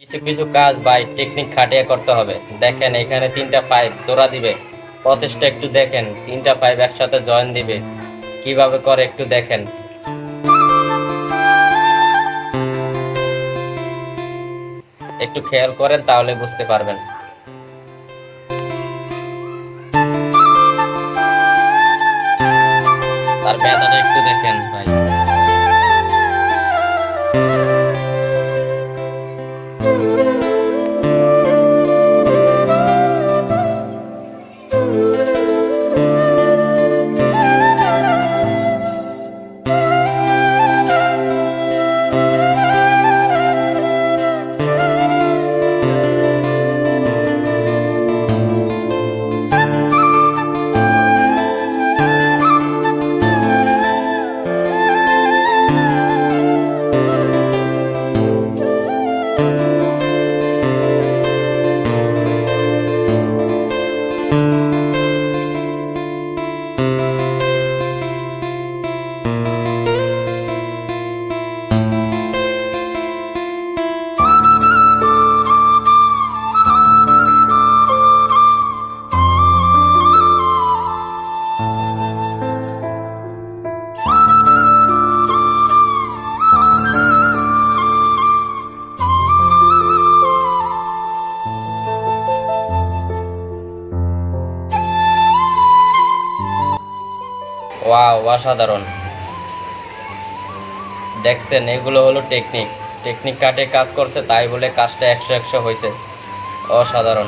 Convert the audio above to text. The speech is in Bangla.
কিছু কিছু কাজ ভাই টেকনিক খাটিয়ে করতে হবে। দেখেন এখানে 3টা পাইপ জোড়া দিবে, প্রচেষ্টা একটু দেখেন, 3টা পাইপ একসাথে জয়েন দিবে কিভাবে করে একটু দেখেন। একটু খেয়াল করেন তাহলে বুঝতে পারবেন। তার ব্যথাটা একটু দেখেন ভাই। ওয়াও, অসাধারণ। দেখছেন, এগুলো হলো টেকনিক। টেকনিক কাটে কাজ করছে, তাই বলে কাজটা 100 100 হয়েছে। অসাধারণ।